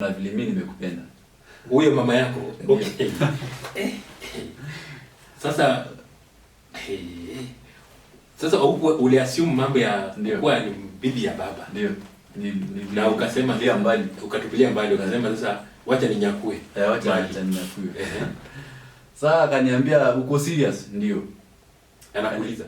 Na vile mimi nimekupenda. Huyo mama yako. Okay. Sasa sasa uliassume mambo ya kuwa ni bibi ya baba. Ndio. Na ukasema ndio mbali, ukatupilia mbali, ukasema sasa wacha ninyakue. Wacha ninyakue. Sasa akaniambia uko serious? Ndio. Anakuuliza.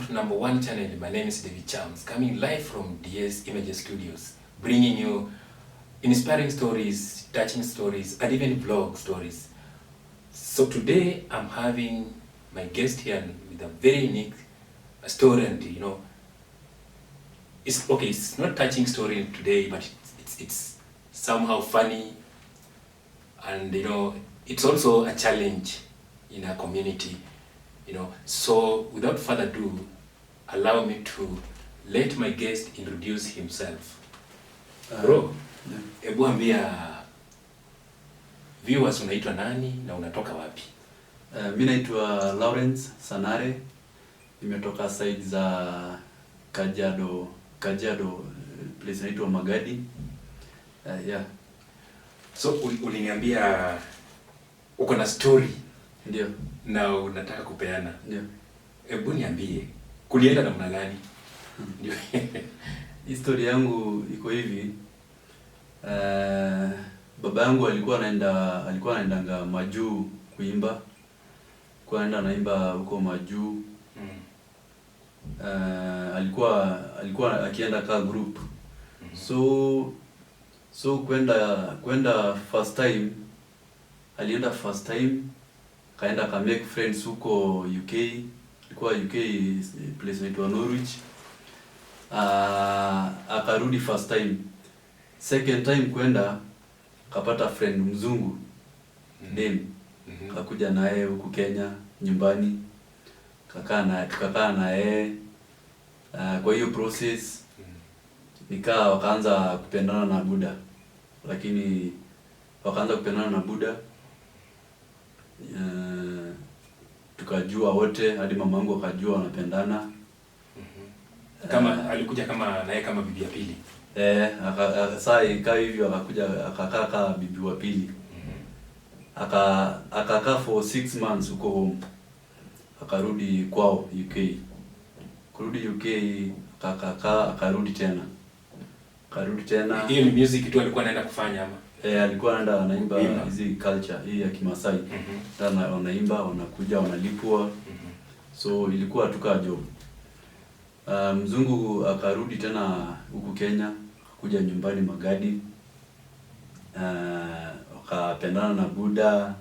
Number one channel. My name is David Chams, coming live from DS Images Studios, bringing you inspiring stories, touching stories, and even vlog stories. So today I'm having my guest here with a very unique story, and it's not touching story today, but it's somehow funny, and it's also a challenge in our community. So without further ado, allow me to let my guest introduce himself. Bro, hebu ambia viewers unaitwa nani na unatoka wapi? Mimi naitwa Lawrence Sanare. Nimetoka side za Kajiado, place inaitwa Magadi. Yeah. So uliniambia uko na story. Ndio. Na unataka kupeana. Ndio. Hebu niambie kulienda namna gani? Ndio. Historia yangu iko hivi. Baba yangu alikuwa anaendanga Majuu kuimba. Anaenda naimba huko Majuu. Alikuwa akienda ka group. So kwenda first time, alienda first time, kaenda ka make friends huko UK. Ilikuwa UK place inaitwa Norwich. Akarudi first time. Second time kwenda kapata friend mzungu. Dem. Kakuja naye huku Kenya nyumbani. Tukakaa naye. Kwa hiyo process wakaanza kupendana na Buda. Lakini wakaanza kupendana na Buda. Tukajua wote, hadi mamangu akajua wanapendana. Kama alikuja kama naye kama bibi ya pili. Sasa ikawa hivyo, akakaa kama bibi wa pili. Akakaa for 6 months huko home. Akarudi kwao UK. Kurudi UK akarudi tena. Hiyo ni music tu alikuwa anaenda kufanya ama? Alikuwa anaimba hizi culture hii ya Kimasai. Tena wanaimba, wanakuja, wanalipwa. So ilikuwa tuka job. Mzungu akarudi tena huku Kenya, kuja nyumbani Magadi. Wakapendana na Buda.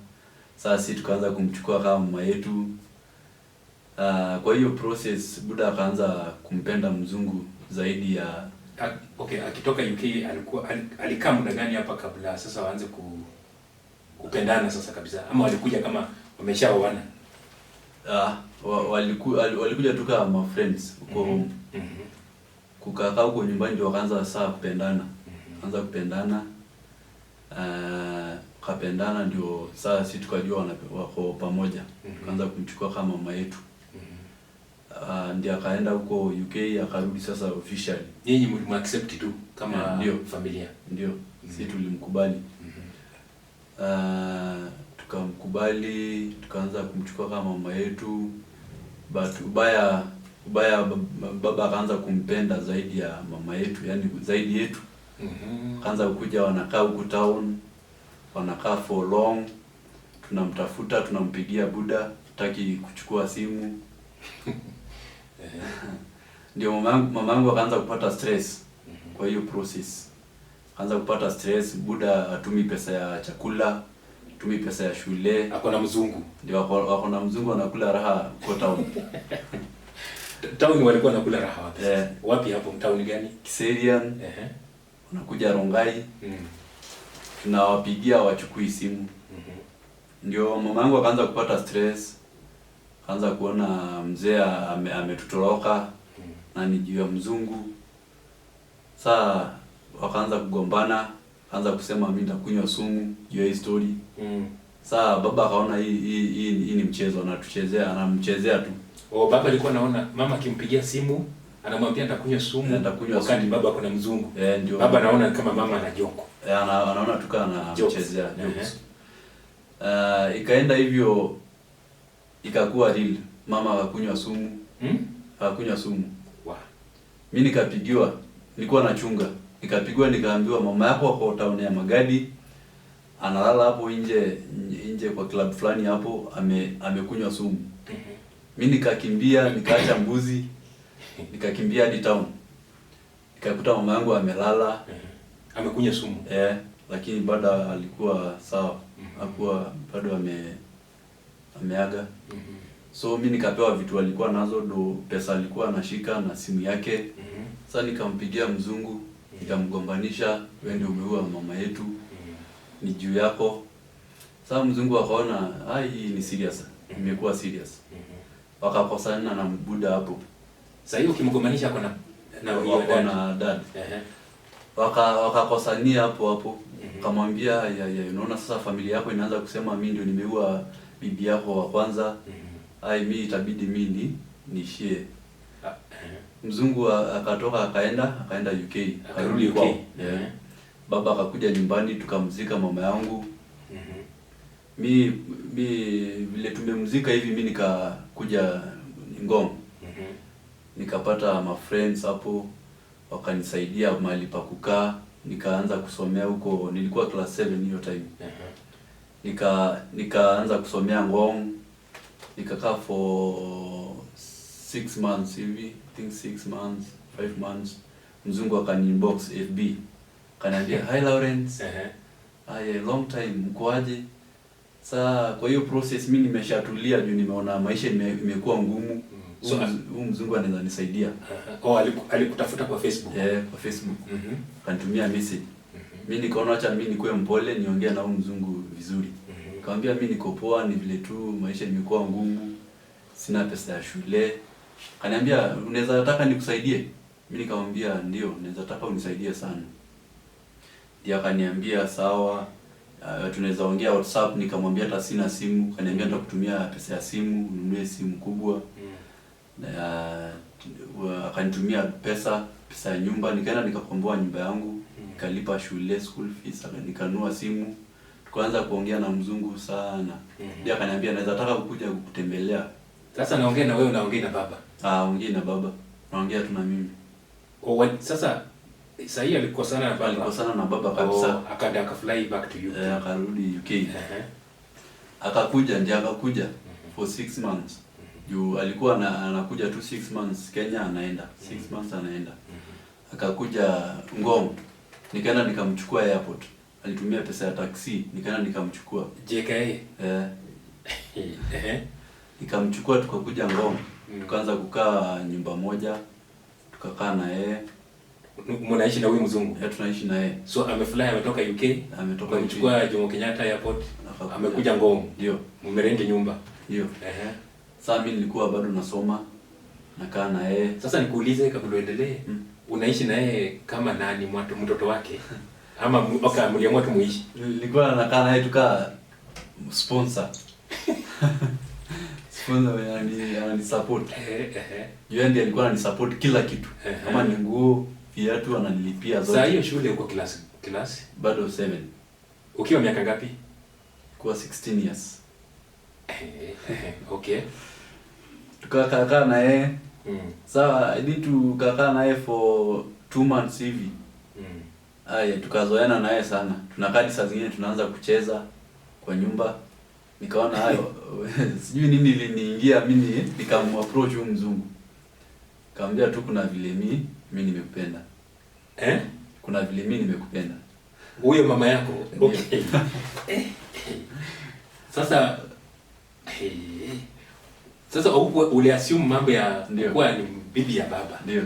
Sasa sisi tukaanza kumchukua kama mama yetu. Kwa hiyo process Buda akaanza kumpenda mzungu zaidi ya akitoka UK alikaa muda gani hapa kabla sasa waanze kupendana sasa kabisa, ama walikuja kama wameshaoana? Walikuja tu kama friends huko home. Kukaa huko nyumbani ndio wakaanza sasa kupendana. Kapendana ndio sasa sisi tukajua wako pamoja. Tukaanza kumchukua kama mama yetu. Ndio akaenda huko UK, akarudi sasa officially. Nyinyi mlimuaccept tu kama familia? Ndio. Sisi tulimkubali. Tukamkubali, tukaanza kumchukua kama mama yetu. But ubaya baba akaanza kumpenda zaidi ya mama yetu, yani zaidi yetu. Kaanza kuja, wanakaa huku town, wanakaa for long. Tunamtafuta, tunampigia Buda, hataki kuchukua simu. Ndio mamangu akaanza kupata stress kwa hiyo process. Akaanza kupata stress, Buda hatumi pesa ya chakula, hatumi pesa ya shule. Ako na mzungu. Ndio ako na mzungu, anakula raha kwa town. Town walikuwa wanakula raha wapi? Wapi hapo, town gani? Kiserian. Wanakuja Rongai. Tunawapigia wachukui simu. Ndio mamangu akaanza kupata stress. Kaanza kuona mzee ametutoroka na ni juu ya mzungu. Saa wakaanza kugombana, kaanza kusema mimi nitakunywa sumu juu ya hii story. Saa baba akaona hii ni mchezo anamchezea tu. Baba alikuwa anaona mama akimpigia simu anamwambia nitakunywa sumu wakati baba kuna mzungu. Ndio. Baba anaona kama mama ana joko. Anaona tu kana anamchezea jokes. Ikaenda hivyo, ikakuwa real. Mama akakunywa sumu. Akakunywa sumu. Wow. Mimi nikapigiwa, nilikuwa nachunga. Nikapigwa nikaambiwa mama yako kwa town ya Magadi analala hapo nje kwa club fulani hapo amekunywa sumu. Mimi nikakimbia, nikaacha mbuzi, nikakimbia hadi town. Nikakuta mama yangu amelala, amekunywa sumu. Lakini bado alikuwa sawa. Hakuwa bado ameaga. So mimi nikapewa vitu alikuwa nazo, do pesa alikuwa anashika na simu yake. Sasa nikampigia mzungu, nikamgombanisha, wewe ndio umeua mama yetu. Ni juu yako. Sasa mzungu akaona, hii ni serious. Imekuwa serious. Wakakosana na mbuda hapo. Sasa hiyo ukimgombanisha na dad. Wakakosania hapo. Kamwambia unaona sasa familia yako inaanza kusema mimi ndio nimeua bibi yako wa kwanza. Mimi itabidi mimi niishie. Mzungu akatoka akaenda UK. Akarudi UK. Baba akakuja nyumbani tukamzika mama yangu. Mi vile tumemzika hivi mimi nikakuja Ngong. Nikapata ma friends hapo wakanisaidia mahali pa kukaa, nikaanza kusomea huko. Nilikuwa class 7 hiyo time. Nikaanza kusomea Ngong. Nikakaa for 6 months hivi, I think 6 months, 5 months. Mzungu akaninbox FB. Kaniambia, "Hi Lawrence." Long time, mkoaje? Saa kwa hiyo process mimi nimeshatulia juu nimeona maisha imekuwa ngumu. So huyu mzungu anaweza nisaidia. Alikutafuta kwa Facebook? Kwa Facebook. Akanitumia message. Mimi nikaona acha mimi nikuwe mpole niongee na huyu mzungu vizuri. Nikamwambia mimi niko poa, ni vile tu maisha imekuwa ngumu. Sina pesa ya shule. Akaniambia unaweza taka nikusaidie? Mimi nikamwambia ndio, naweza taka unisaidie sana. Ndio akaniambia sawa, tunaweza ongea WhatsApp. Nikamwambia hata sina simu. Akaniambia nitakutumia pesa ya simu, ununue simu kubwa. Akanitumia pesa ya nyumba. Nikaenda nikakomboa nyumba yangu, nikalipa shule, school fees, nikanunua simu. Tukaanza kuongea na mzungu sana. Ndio akaniambia naweza taka kukuja kukutembelea. Sasa naongea na wewe, naongea na baba? Ongea na baba. Naongea tu na mimi. Sasa hii alikosana na baba. Alikosana na baba kabisa. Akaenda akafly back to UK. Akarudi UK. Akakuja for 6 months. Juu alikuwa anakuja tu 6 months Kenya anaenda. 6 months anaenda. Akakuja Ngong. Nikaenda nikamchukua airport. Alitumia pesa ya taxi, nikaenda nikamchukua. JKA? Nikamchukua tukakuja Ngong. Tukaanza kukaa nyumba moja. Tukakaa na yeye. Mnaishi na huyu mzungu? Tunaishi na yeye. So amefly, ametoka UK? Ametoka kuchukua Jomo Kenyatta Airport. Amekuja Ngong. Ndio. Mmerenti nyumba. Ndio. Sasa mimi nilikuwa bado nasoma. Nakaa na yeye. Sasa nikuulize kabla uendelee. Unaishi na yeye kama nani, mtoto wake? Ama mliamua tu muishi? Nilikuwa nakaa na yeye tukaa sponsor. Sponsor yani support. Yeye ndiye alikuwa ananisupport kila kitu. Kama ni nguo, viatu ananilipia zote. Sasa hiyo shule uko class? Bado 7. Ukiwa miaka ngapi? Kwa 16 years. Okay. Tukakaa na yeye. Sawa, I need to kakaa na yeye for 2 months hivi. Tukazoeana na yeye sana. Tunakadi saa zingine tunaanza kucheza kwa nyumba. Nikaona hayo sijui nini iliniingia mimi nikamapproach huyu mzungu. Kaambia tu kuna vile mimi nimekupenda. Kuna vile mimi nimekupenda. Huyo mama yako. Okay. Sasa uliassume mambo ya kuwa ni bibi ya baba. Ndio.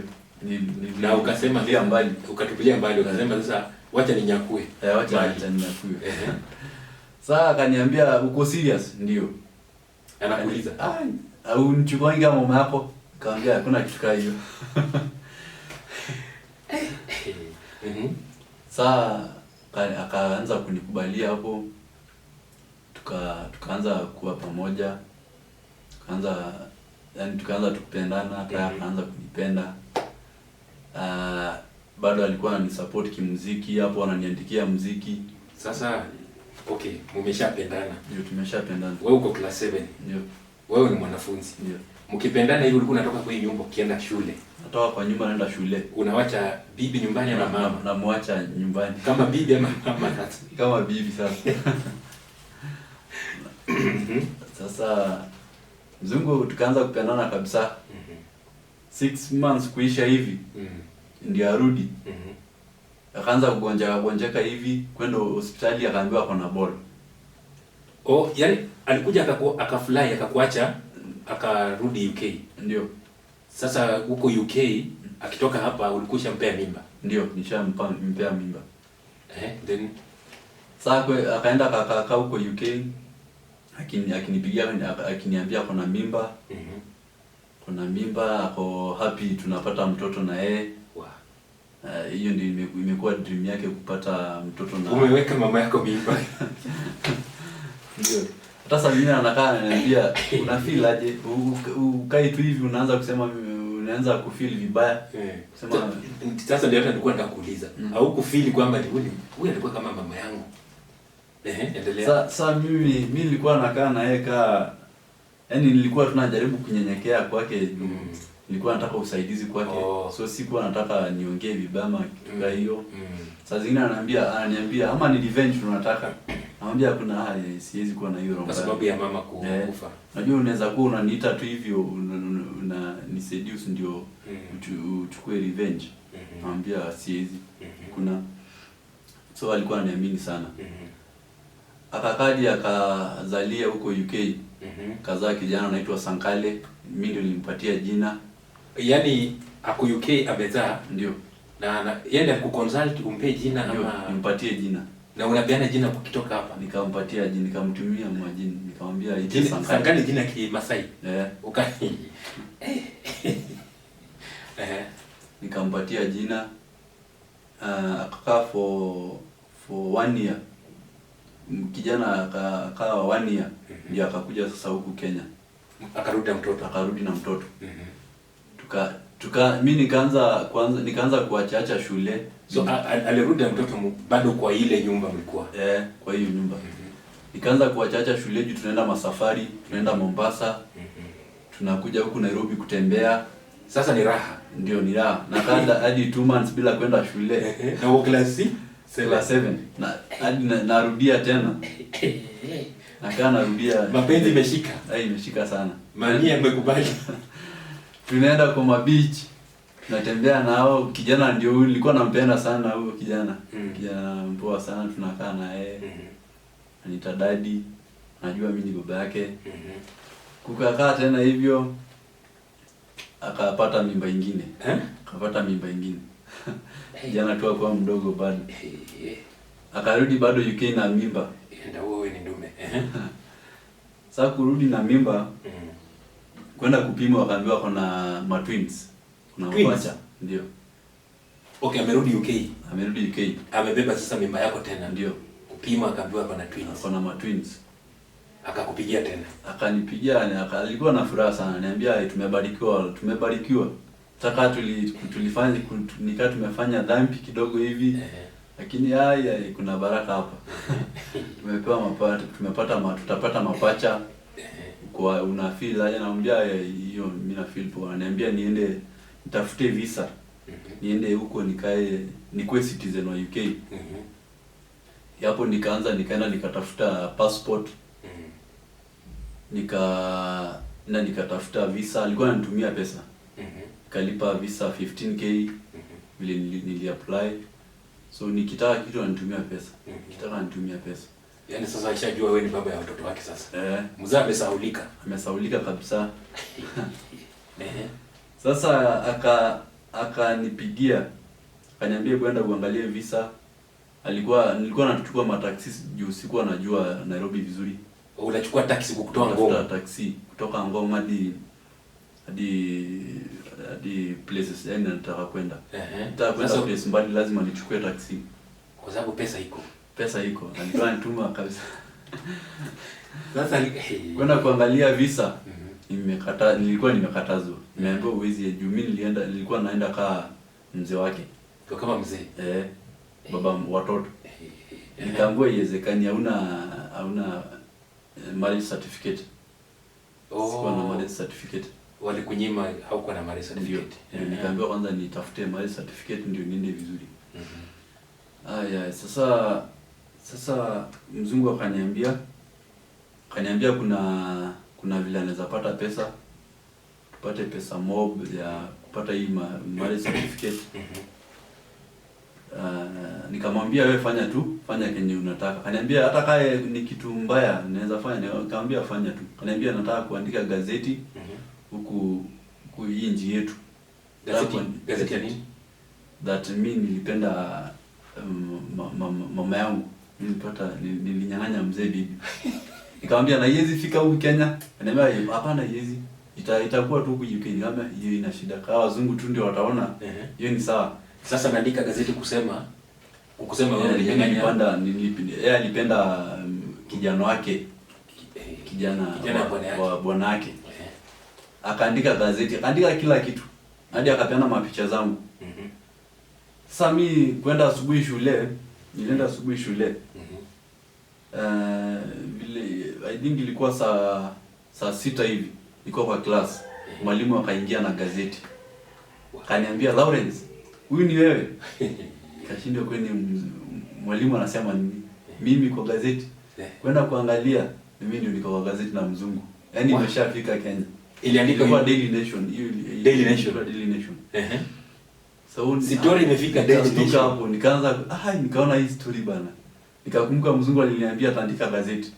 Na ukasema ndio mbali. Ukatupilia mbali ukasema sasa wacha ninyakue. Wacha ninyakue. Sasa akaniambia uko serious? Ndio. Anakuuliza. au nichukua inga mama yako. Nikamwambia hakuna kitu kama hiyo. Saa akaanza kunikubalia hapo, tukaanza kuwa pamoja, tukaanza tukipendana, hata akaanza kunipenda. Bado alikuwa ananisupport kimuziki, hapo ananiandikia muziki. Sasa okay, mmeshapendana. Ndio, tumeshapendana. Wewe uko class 7. Ndio. Wewe ni mwanafunzi. Ndio. Mkipendana hivi ulikuwa unatoka kwa nyumba ukienda shule. Natoka kwa nyumba naenda shule. Unawacha bibi nyumbani ama mama? Namwacha nyumbani. Kama bibi ama mama sasa? Kama bibi sasa. Sasa mzungu tukaanza kupendana kabisa. 6 months kuisha hivi. Ndio arudi. Akaanza kugonjeka hivi, kwenda hospitali akaambiwa ako na ball. Oh, yani alikuja akafly akakuacha akarudi UK. Ndio. Sasa huko UK akitoka hapa ulikusha mpea mimba. Ndio, mpea mimba. Then sasa akaenda akakaa huko UK. Akinipigia akiniambia kuna mimba. Kuna mimba, ako happy tunapata mtoto na yeye. Wow. Hiyo ndio imekuwa dream yake kupata mtoto na. Umeweka mama yako mimba. Ndio. Hata saa nyingine anakaa ananiambia una feel aje? Ukai tu hivi unaanza kusema unaanza kufeel vibaya. Sema sasa ndio hata nilikuwa nataka kuuliza. Au kufeel kwamba ni huyu alikuwa kama mama yangu. Endelea. Sasa mimi nilikuwa nakaa na yeye yaani nilikuwa tunajaribu kunyenyekea kwake. Nilikuwa nataka usaidizi kwake. So sikuwa nataka niongee vibaya kitu kama hiyo. Saa zingine ananiambia ama ni revenge tunataka. Namwambia kuna siwezi kuwa na hiyo roho. Kwa sababu ya mama kufa. Unajua unaweza kuwa unaniita tu hivyo ni seduce ndio uchukue revenge. Namwambia siwezi. Kuna so alikuwa ananiamini sana. Akakaja akazalia huko UK. Kazaa kijana anaitwa Sankale. Mimi ndio nilimpatia jina. Yaani ako UK amezaa ndio. Na yeye alikuconsult umpe jina ama nimpatie jina. Na unapeana jina kukitoka hapa. Nikampatia jina, nikamtumia majina, nikamwambia Sankale jina Kimasai. Ukani. Nikampatia jina. Akakaa for 1 year. Kijana akakaa 1 year. Ndio akakuja sasa huku Kenya. Akarudi na mtoto. Mimi nikaanza kuacha shule. So alirudi na mtoto bado kwa ile nyumba mlikuwa? Kwa hiyo nyumba. Nikaanza kuacha shule juu tunaenda masafari, tunaenda Mombasa. Tunakuja huku Nairobi kutembea. Sasa ni raha. Ndio ni raha. Nakaa hadi 2 months bila kwenda shule. Na uko class 7. Na hadi narudia tena. Nakaa narudia. Mapenzi imeshika. Imeshika sana. Mania imekubali. Tunaenda kwa beach. Tunatembea nao, kijana ndio nilikuwa nampenda sana huyo kijana. Kijana mpoa sana, tunakaa na yeye. Anita daddy, najua mimi ni baba yake. Kukakaa tena hivyo akapata mimba ingine. Akapata mimba ingine. Kijana tu akawa mdogo bado. Akarudi bado UK na mimba. Ndio wewe ni ndume. Sasa kurudi na mimba. Kwenda kupimwa akaambiwa kuna twins. Kuna mapacha. Ndio. Okay, amerudi UK. Amebeba sasa mimba yako tena. Ndio. Kupima akaambiwa kuna twins. Kuna twins. Akakupigia tena. Akanipigia, alikuwa na furaha sana. Ananiambia tumebarikiwa. Sasa tulifanya tumefanya dhambi kidogo hivi. Lakini kuna baraka hapa. Tumepewa mapacha, tutapata mapacha. Kwa una feel aje? Naambia hiyo mimi na feel poa. Ananiambia niende nitafute visa. Niende huko nikuwe citizen wa UK. Hapo nikaenda nikatafuta passport. Nikatafuta visa, alikuwa ananitumia pesa. Nikalipa visa 15k vile niliapply. So nikitaka kitu ananitumia pesa. Yaani sasa ashajua wewe ni baba ya watoto wake sasa. Mzaa amesaulika. Amesaulika kabisa. Sasa akanipigia. Akaniambia kwenda kuangalia visa. Nilikuwa nachukua mataxi juu sikuwa najua Nairobi vizuri. Unachukua taxi kutoka Ngong. Tafuta taxi kutoka Ngong hadi places yani nataka kwenda. Nataka kwenda place mbali, lazima nichukue taxi. Kwa sababu pesa iko. Pesa iko. Alikuwa anituma kabisa. Sasa kwenda kuangalia visa. Nilikuwa nimekatazwa. Nimeambiwa uwezi juu mimi nilikuwa naenda mzee wake. Kwa kama mzee. Baba watoto. Nikaambiwa iwezekani hauna marriage certificate. Sikuwa na marriage certificate. Walikunyima haukuwa na marriage certificate. Nikaambiwa kwanza nitafute marriage certificate ndio niende vizuri. Sasa mzungu akaniambia kuna vile anaweza pata pesa, tupate pesa mob ya kupata hii marriage certificate. Nikamwambia wewe fanya kenye unataka. Kaniambia hata kama ni kitu mbaya naweza fanya. Nikamwambia fanya tu. Kaniambia nataka kuandika gazeti huku hii nchi yetu. Gazeti ya nini? That mimi nilipenda mama yangu. Nilinyang'anya mzee bibi. Nikamwambia na yezi fika huku Kenya. Ananiambia hapana yezi. Itakuwa tu huku UK. Nikamwambia hiyo ina shida. Kwa wazungu tu ndio wataona. Hiyo ni sawa. Sasa naandika gazeti kusema wewe ulinyang'anya. Yeye alipenda kijana wake. Kijana wa bwana yake. Akaandika gazeti, akaandika kila kitu. Hadi akapeana mapicha zangu. Sasa mimi kwenda asubuhi shule, nilienda asubuhi shule. Vile I think ilikuwa saa 6 hivi. Niko kwa class. Mwalimu akaingia na gazeti. Akaniambia Lawrence, huyu ni wewe? Kashindwa kwenye mwalimu anasema nini? Mimi kwa gazeti. Kwenda kuangalia, mimi ndio niko kwa gazeti na mzungu. Yaani nimeshafika Kenya. Iliandika kwa Daily Nation. Daily Nation. So story imefika Daily Nation hapo nikaona hii story bana. Nikakumbuka mzungu aliniambia ataandika gazeti.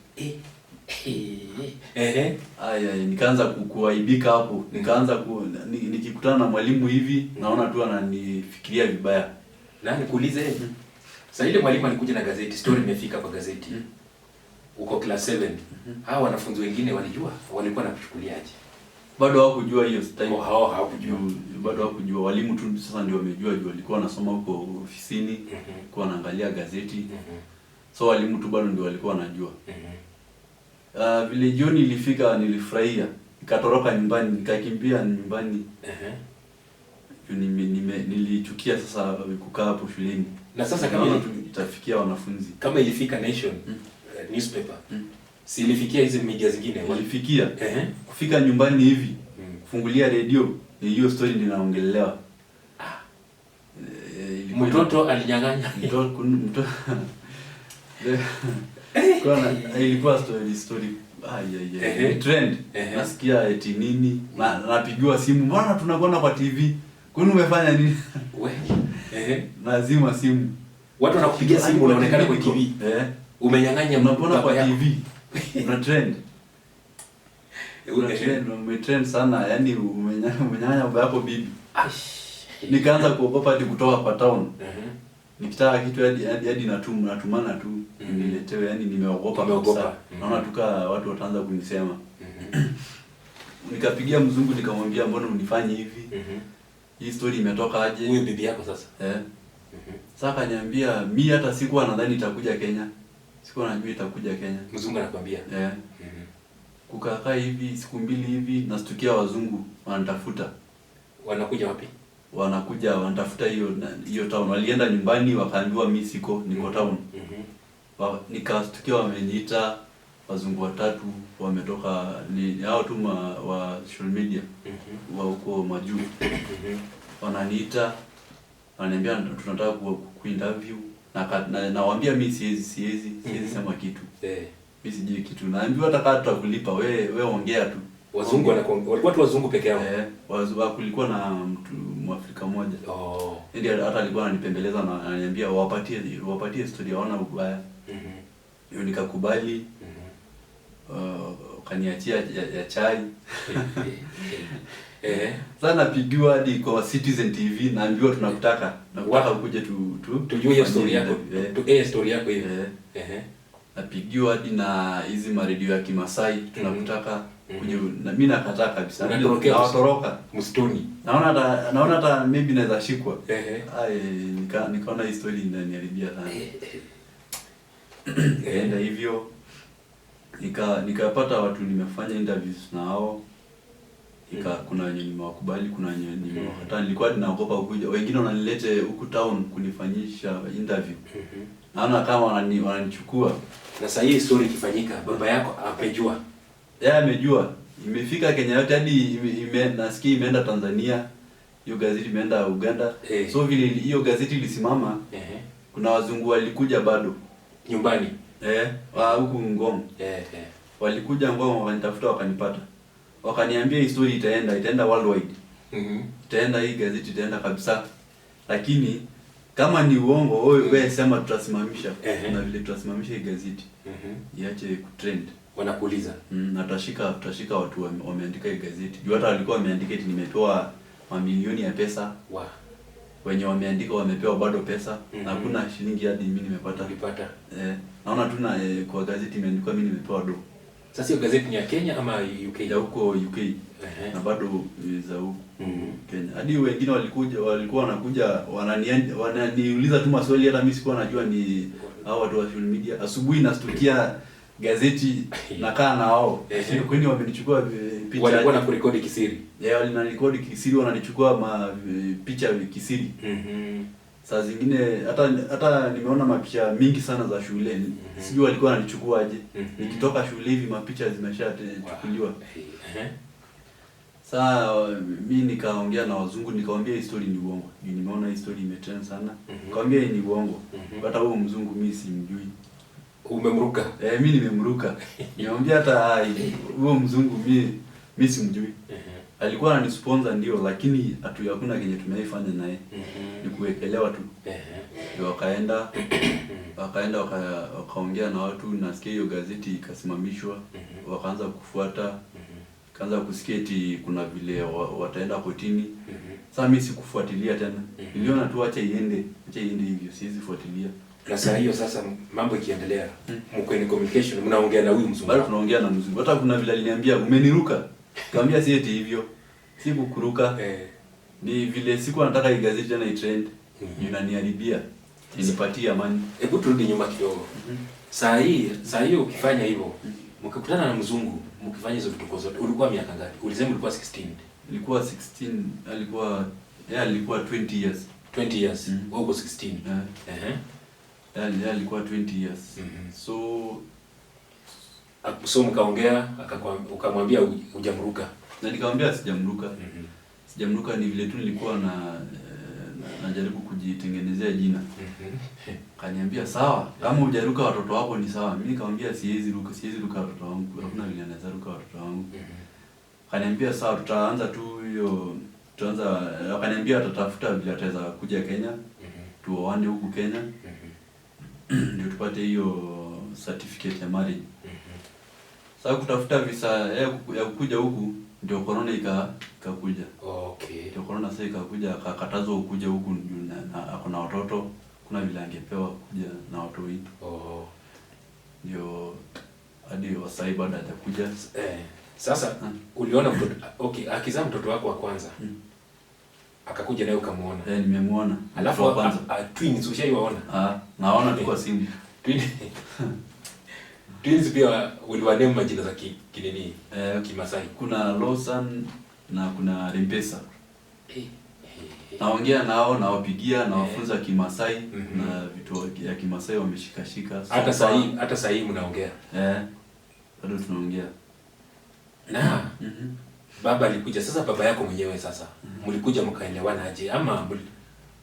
Nikaanza kuaibika hapo. Nikaanza nikikutana na mwalimu hivi naona tu ananifikiria vibaya. Na nikuulize sasa ile mwalimu alikuja na gazeti, story imefika kwa gazeti. Uko class 7. Hao wanafunzi wengine walijua, walikuwa nakuchukuliaje? Bado hawakujua hiyo time. Hawakujua. Bado hawakujua. Walimu tu sasa ndio wamejua, walikuwa wanasoma huko ofisini, kwa wanaangalia gazeti. So walimu tu bado ndio walikuwa wanajua. Vile jioni ilifika nilifurahia. Nikatoroka nyumbani, nikakimbia nyumbani. Nilichukia sasa kukaa hapo shuleni. Na sasa kama itafikia wanafunzi. Kama ilifika Nation newspaper. Si ilifikia hizo media zingine? Walifikia. Kufika nyumbani hivi. Kufungulia radio, ni hiyo story ninaongelelewa. Mtoto alinyang'anya. Mtoto. Ilikuwa story. Trend. Nasikia eti nini? Napigiwa simu. Mbona tunakuona kwa TV? Kwani umefanya nini? Lazima simu. Watu wanakupigia simu unaonekana kwa TV. Umenyang'anya mnaona kwa TV. Una trend. Umetrend sana, yani umenyang'anya baba yako bibi. Nikaanza kuogopa hadi kutoka kwa town. Nikitaka kitu hadi natumana tu niletewe, yani nimeogopa kabisa. Naona tuka watu wataanza kunisema. Nikapigia mzungu nikamwambia mbona unifanye hivi? Hii story imetoka aje? Huyo bibi yako sasa? Sasa akaniambia mimi hata sikuwa nadhani itakuja Kenya. Sikuwa najua itakuja Kenya. Mzungu anakuambia? Kukaa hivi siku 2 hivi nastukia wazungu wanatafuta. Wanakuja wapi? Wanakuja wanatafuta hiyo town. Walienda nyumbani wakaambiwa mimi siko, niko town. Nikastukia wameniita wazungu 3 wametoka ni hao tu wa social media. Wa huko majuu. Wananiita wananiambia tunataka kuinterview na nawaambia mimi siwezi sema kitu. Mimi sijui kitu. Naambiwa hata kama tutakulipa wewe ongea tu. Wazungu walikuwa tu wazungu peke yao. Kulikuwa na mtu Mwafrika mmoja. Ndio hata alikuwa ananipembeleza na ananiambia wapatie story waona ubaya. Hiyo nikakubali. Kaniachia ya chai. Sasa napigiwa hadi kwa Citizen TV naambiwa tunakutaka ukuje tujue hiyo story yako. Story yako hiyo. napigiwa hadi na hizi maredio ya Kimasai, tunakutaka kuja, na mimi nakataa kabisa. Nawatoroka msituni. Naona hata maybe naweza shikwa. Nikaona hii story inaniharibia sana. Enda hivyo nikapata watu nimefanya interviews na hao. Kuna wenye nimewakubali, kuna wenye nimewakataa. Nilikuwa ninaogopa kuja. Wengine wananilete huku town kunifanyisha interview. Naona kama wananichukua. Na sasa hii story ikifanyika, baba yako amejua. Yeye amejua. Imefika Kenya yote, hadi nasikia imeenda Tanzania. Hiyo gazeti imeenda Uganda. So vile hiyo gazeti ilisimama, kuna wazungu walikuja bado nyumbani. Huku Ngong. Walikuja Ngong wakanitafuta wakanipata. Wakaniambia hii story itaenda worldwide. Itaenda, hii gazeti itaenda kabisa. Lakini kama ni uongo, wewe sema tutasimamisha. Na vile tutasimamisha hii gazeti. Iache kutrend. Wanakuuliza. Na tutashika watu wameandika hii gazeti. Juu hata walikuwa wameandika eti nimetoa mamilioni ya pesa. Wenye wameandika wamepewa bado pesa. Na hakuna shilingi hadi mimi nimepata. Naona tu na kwa gazeti imeandikwa mimi nimepewa do. Sasa hiyo gazeti ni ya Kenya ama UK? Ya huko UK. Na bado za huko Kenya. Hadi wengine walikuwa wanakuja wananiuliza tu maswali, hata mimi sikuwa najua ni hao watu wa social media. Asubuhi nastukia gazeti nakaa na wao. Kwani wamenichukua picha. Walikuwa na kurekodi kisiri. Walinirekodi kisiri, wananichukua picha kisiri. Saa zingine hata nimeona mapicha mingi sana za shule. Sijui walikuwa wananichukua aje. Nikitoka shule hivi mapicha zimeshachukuliwa. Saa mimi nikaongea na wazungu, nikamwambia hii story ni uongo. Nimeona hii story imetrend sana. Nikamwambia ni uongo. Hata huyo mzungu mimi simjui. Umemruka? Mimi nimemruka. Niambia hata huyo mzungu mimi simjui. Alikuwa ananisponsor ndio, lakini hakuna kenye tumeifanya naye. Ni kuwekelewa tu. Ndio wakaenda wakaongea na watu, nasikia hiyo gazeti ikasimamishwa. Wakaanza kufuata. Kaanza kusikia eti kuna vile wataenda kotini. Sasa mimi sikufuatilia tena. Niliona tu acha iende hivyo, siwezi fuatilia. Na saa hiyo sasa mambo ikiendelea, mko in communication, mnaongea na huyu mzungu. Bado tunaongea na mzungu. Hata kuna vile aliniambia umeniruka. Kaambia si eti hivyo. Sikukuruka. Ni vile siku nataka hii gazeti tena itrend. Inaniharibia. Inipatie amani. Hebu turudi nyuma kidogo. Saa hiyo ukifanya hivyo, mkikutana na mzungu, mkifanya hizo vituko zote, ulikuwa miaka ngapi? Ulisema ulikuwa 16. Ilikuwa 16, alikuwa 20 years. 20 years. Wewe uko 16. Alikuwa 20 years. So mkaongea, ukamwambia hujamruka. Na nikamwambia sijamruka. Sijamruka, ni vile tu nilikuwa najaribu kujitengenezea jina. Kaniambia sawa, kama hujaruka watoto wako ni sawa. Mimi nikamwambia siwezi ruka watoto wangu. Hakuna vile naweza ruka watoto wangu. Kaniambia sawa, tutaanza tu hiyo, akaniambia atatafuta vile ataweza kuja Kenya. Tuoane huku Kenya. Ndio tupate hiyo certificate ya marriage. Sasa kutafuta visa ya kuja huku ndio corona ikakuja. Ndio corona sasa ikakuja, akakatazwa kuja huku na akona watoto, kuna vile angepewa kuja na watoto wetu. Ndio hadi wasai baada hajakuja. Sasa uliona mtoto akizaa mtoto wako wa kwanza. Akakuja naye ukamuona. Nimemuona. Alafu twins ushaiwaona? Naona tu kwa simu. Twins pia uliwanema majina za kinini Kimasai. Kuna Lawson na kuna Rempesa. Naongea nao, nawapigia, nawafunza Kimasai na vitu ya Kimasai wameshikashika. Hata saa hii mnaongea. Bado tunaongea. Na baba alikuja. Sasa baba yako mwenyewe sasa mlikuja mkaelewana aje, ama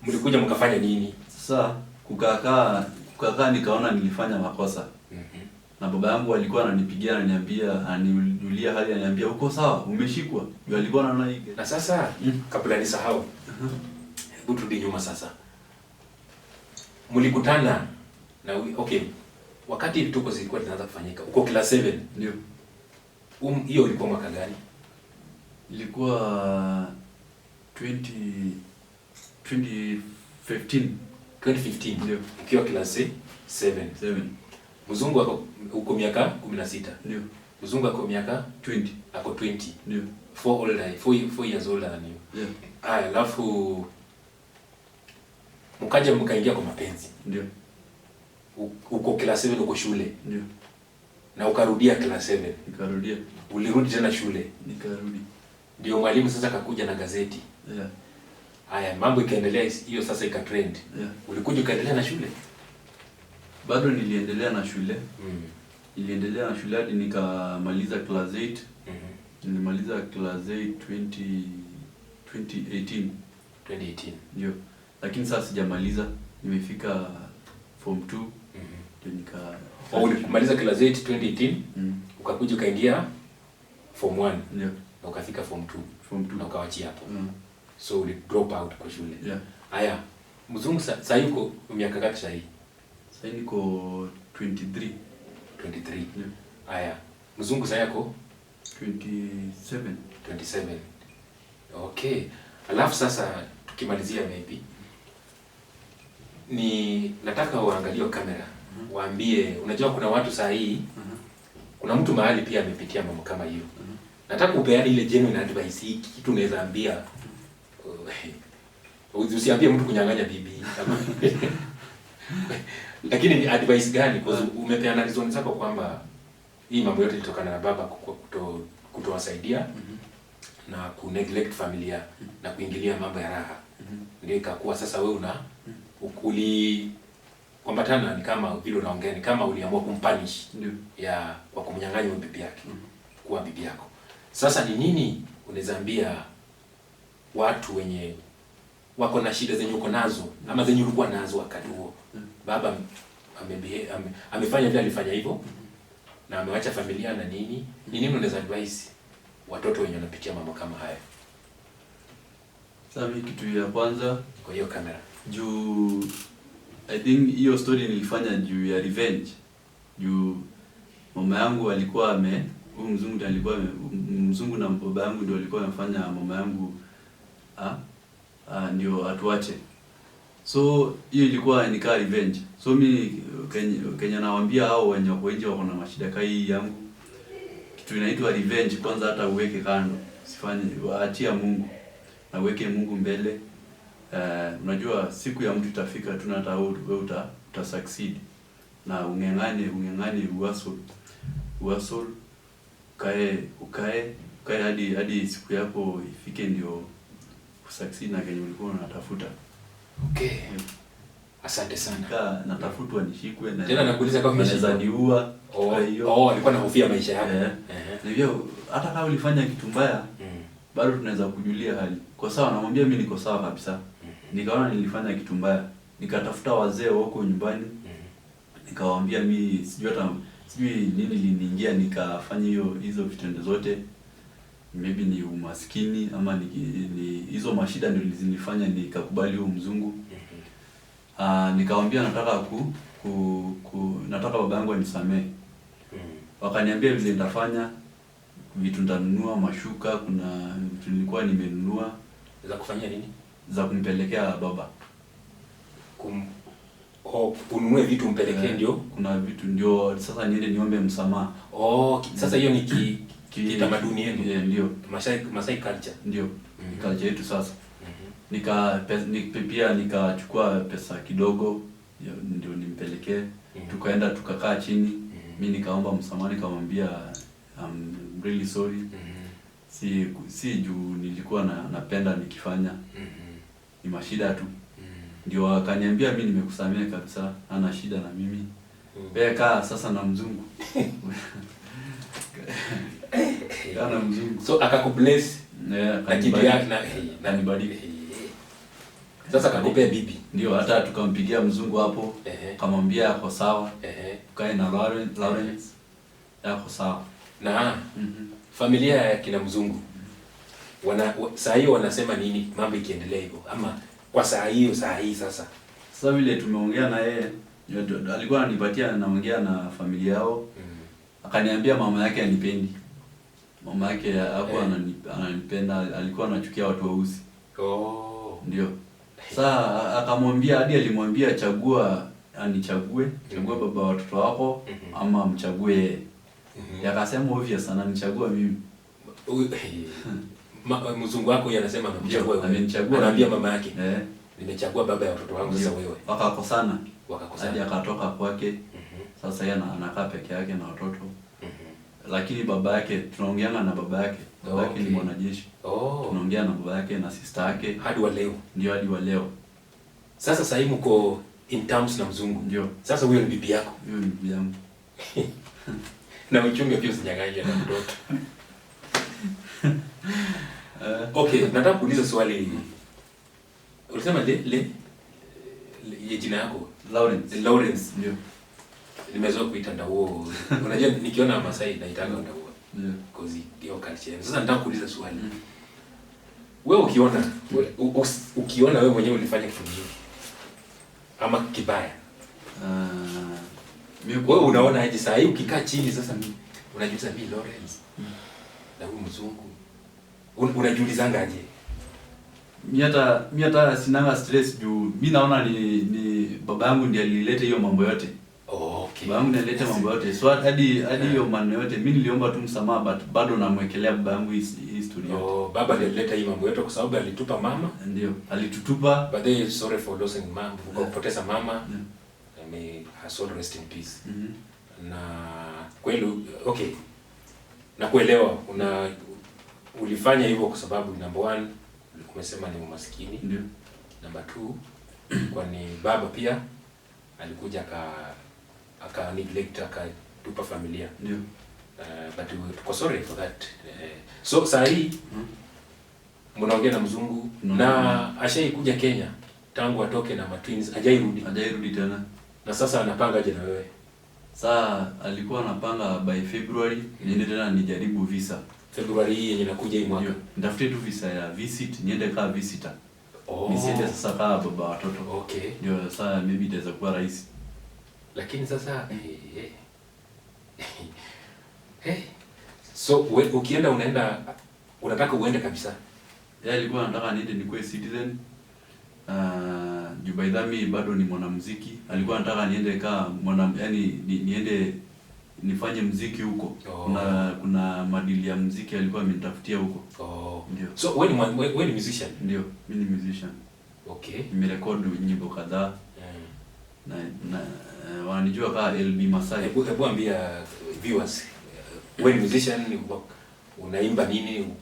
mlikuja mkafanya nini? Sasa kukakaa nikaona nilifanya makosa. Na baba yangu alikuwa ananipigia, ananiambia, aniulia hali, ananiambia uko sawa, umeshikwa. Ndio alikuwa anaona hiki. Na sasa kabla nisahau, hebu turudi nyuma sasa. Mlikutana na wakati vituko zilikuwa zinaanza kufanyika. Uko class 7. Ndio. Hiyo ilikuwa mwaka gani? Ilikuwa 2015. 2015. Ndio. Ukiwa class 7. Mzungu ako uko miaka 16. Ndio. Mzungu ako miaka 20. Ako 20. Ndio. 4 years older than you. Yeah. Alafu mkaja mkaingia kwa mapenzi. Ndio. Uko class 7 uko shule. Ndio. Na ukarudia class 7. Nikarudia. Ulirudi tena shule. Nikarudi. Ndio mwalimu sasa kakuja na gazeti. Yeah. Haya, mambo ikaendelea, hiyo sasa ikatrend. Yeah. Ulikuja ukaendelea na shule? Bado niliendelea na shule. Mm. Hadi nikamaliza class 8. Nilimaliza class 8 2018. 2018. Ndio. Lakini sasa sijamaliza. Nimefika form 2. Ndio ulimaliza class 8 2018. Ukakuja ukaingia form 1. Ndio. Na ukafika form 2. Form 2. Na ukawachia hapo. So uli drop out kwa shule. Yeah. Haya, mzungu sasa yuko miaka ngapi sasa hii? Sasa niko 23. 23. Yeah. Haya, mzungu sasa yako 27. 27. Okay. Alafu sasa tukimalizia maybe ni nataka uangalie kamera. Waambie, unajua kuna watu saa hii kuna mtu mahali pia amepitia mambo kama hiyo. Nataka upeane ile genuine advice, hii kitu unaweza ambia. Usiambie mtu kunyang'anya bibi. Lakini ni advice gani? Kwa sababu umepeana reason zako kwamba hii mambo yote ilitokana na baba kutowasaidia na kuneglect familia na kuingilia mambo ya raha. Ndio ikakuwa sasa wewe kuambatana ni kama vile unaongea ni kama uliamua kumpunish ya kwa kumnyang'anya bibi yake kuwa bibi yako. Sasa ni nini unaweza ambia watu wenye wako na shida zenye uko nazo ama zenye ulikuwa nazo wakati huo? Baba amefanya vile alifanya hivyo na amewacha familia na nini? Ni nini unaweza advise watoto wenye wanapitia mambo kama haya? Sasa kitu ya kwanza kwa hiyo kamera. Juu I think hiyo story nilifanya juu ya revenge. Juu mama yangu alikuwa huyu mzungu na baba yangu ndio walikuwa wamefanya mama yangu ndio atuache. So hiyo ilikuwa nikaa revenge. So mimi Kenya nawaambia hao wenye wako nje wako na mashida kama hii yangu. Kitu inaitwa revenge kwanza hata uweke kando. Usifanye, achia Mungu. Na uweke Mungu mbele. Unajua siku ya mtu itafika tu na hata wewe uta succeed. Na ungengane uasol ukae hadi siku yako ifike ndio succeed na kenye ulikuwa unatafuta. Okay. Asante sana. Natafutwa nishikwe na tena nakuuliza kama unaweza niua. Alikuwa anahofia maisha yako. Ndio hata kama ulifanya kitu mbaya bado tunaweza kujulia hali. Kwa sawa namwambia mimi niko sawa kabisa. Nikaona nilifanya kitu mbaya. Nikatafuta wazee wako nyumbani. Nikawaambia mimi sijui nini liniingia nikafanya hizo vitendo zote. Maybe ni umaskini ama ni hizo mashida ndio zilinifanya nikakubali huyo mzungu. Nikamwambia nataka nataka baba yangu anisamee. Wakaniambia vile nitafanya, vitu nitanunua, mashuka, kuna vitu nilikuwa nimenunua za kufanyia nini? Za kumpelekea baba. Ununue vitu umpelekee ndio? Kuna vitu ndio sasa niende niombe msamaha. Sasa hiyo ni kitamaduni yenu. Ndio. Masai culture. Ndio. Culture yetu sasa. Pia nikachukua pesa kidogo ndio nimpelekee. Tukaenda tukakaa chini. Mimi nikaomba msamaha, nikamwambia I'm really sorry. Si juu nilikuwa napenda nikifanya. Ni mashida tu. Ndio akaniambia mimi nimekusamea kabisa, hana shida na mimi. Kaa sasa na mzungu. Kana mzungu. So akakubless na nibariki. Sasa akakupea bibi. Ndio hata tukampigia mzungu hapo. Kamwambia yako sawa. Kae na Lawrence. Yako sawa. Na familia ya kina mzungu saa hiyo wanasema nini mambo ikiendelea hivyo ama kwa saa hii sasa? Sasa vile tumeongea na yeye alikuwa ananipatia naongea na familia yao. Akaniambia mama yake anipendi. Mama yake hapo ananipenda, alikuwa anachukia watu weusi. Ndio. Sasa akamwambia hadi alimwambia chagua anichague, chagua baba watoto wako ama mchague yeye. Yakasema obvious sana nichagua mimi. Mzungu wako yeye anasema amemchagua wewe. Amenichagua. Anaambia mama yake. Nimechagua baba ya watoto wangu sasa wewe. Wakakosana. Hadi akatoka kwake. Sasa yeye anakaa peke yake na watoto. Lakini baba yake tunaongeana na baba yake. Baba yake ni mwanajeshi. Tunaongea na baba yake na sister yake hadi wa leo. Ndio hadi wa leo. Sasa sasa hivi mko in terms na mzungu. Ndio. Sasa huyo ni bibi yako. Huyo ni bibi yangu. Na uchunge pia usinyang'anye na mtoto. Okay, nataka kuuliza swali. Ulisema jina yako? Lawrence. Ndio. Nimezoea kuita Ndauo. Unajua nikiona Masai naitanga Ndauo. Ndio. Because hiyo culture. Sasa nataka kuuliza swali. Wewe ukiona wewe mwenyewe ulifanya kitu kizuri ama kibaya, wewe unaona aje saa hii ukikaa chini sasa unajiuliza mimi Lawrence na huyu mzungu unajiulizanga aje? Mimi hata sinanga stress juu mimi naona ni baba yangu ndiye alileta hiyo mambo yote. Okay. Baba yangu ndiye alileta mambo yote. So hadi hiyo maneno yote mimi niliomba tu msamaha but bado namwekelea baba yangu hii story yote. Baba ndiye alileta hii mambo yote kwa sababu alitupa mama. Ndio, alitutupa. But they sorry for losing mama. Kupoteza mama. May her soul rest in peace. Na kweli okay. Na kuelewa ulifanya hivyo kwa sababu number 1 umesema ni umaskini. Ndio. Number 2 kwani baba pia alikuja aka neglect akatupa familia. Ndio. But tuko sorry for that. So saa hii mnaongea na mzungu na ashaikuja Kenya tangu atoke na matwins hajairudi tena. Na sasa anapanga aje na wewe? Saa alikuwa anapanga by February niende tena nijaribu visa. February hii yenye inakuja hii mwaka. Nitafute tu visa ya visit niende kama visitor. Nisiende sasa kama baba watoto. Okay. Ndio sasa maybe itaweza kuwa rahisi. Lakini sasa so ukienda unataka uende kabisa. Yeye alikuwa anataka niende nikuwe citizen. By the way bado ni mwanamuziki. Alikuwa anataka niende kama niende nifanye muziki huko. Kuna madili ya muziki alikuwa amenitafutia huko. Ndio. So wewe ni musician? Ndio, mimi ni musician. Okay. Nimerekodi nyimbo kadhaa. Na wananijua kama LB Masai. Hebu ambia viewers wewe ni musician, unaimba nini?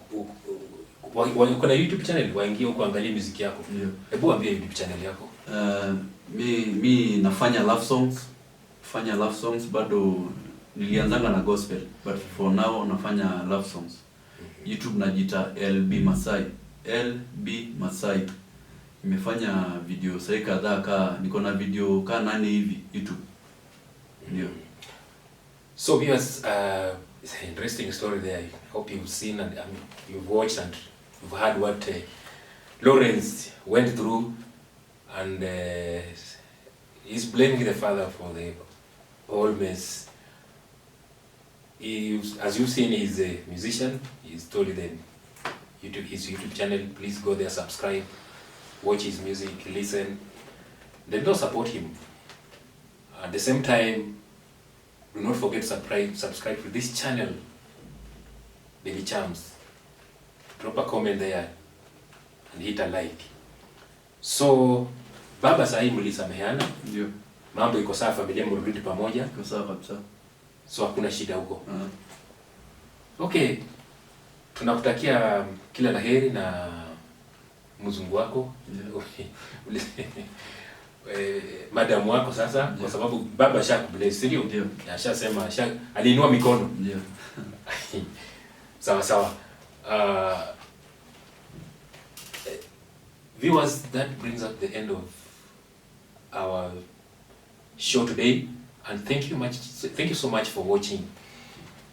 Kuna YouTube channel waingie huko angalia muziki yako. Ndio. Hebu ambia YouTube channel yako. Mi nafanya love songs bado nilianzanga na gospel but for now nafanya love songs. YouTube najiita LB Masai. Nimefanya video sasa kadhaa niko na video 8 hivi YouTube. Ndio. So viewers, it's an interesting story there. I hope you've seen and you've watched and you've heard what Lawrence went through, and he's blaming the father for the whole mess. As you've seen, he's a musician. He's told his YouTube channel. Please go there, subscribe, watch his music, listen. Then don't support him. At the same time, do not forget to subscribe to this channel, Daily Charms. Drop a comment there and hit a like. So, baba sahi mlisameheana? Ndio. Mambo iko sawa, familia mrudi pamoja? Iko sawa kabisa. So hakuna shida huko. Okay. Tunakutakia kila laheri na mzungu wako. Madamu wako sasa kwa sababu baba shakubless, ndio? Ndio. Ashasema aliinua mikono. Ndio. Sawa. Viewers, that brings up the end of our show today, and thank you so much for watching.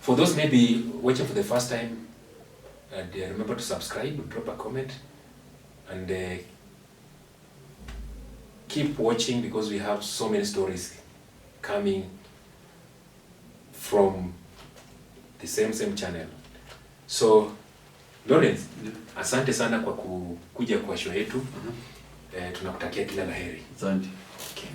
For those maybe watching for the first time, remember to subscribe, drop a comment, and keep watching because we have so many stories coming from the same channel. So Lawrence, asante sana kwa kuja kwa show yetu. Tunakutakia kila laheri. Asante. Okay.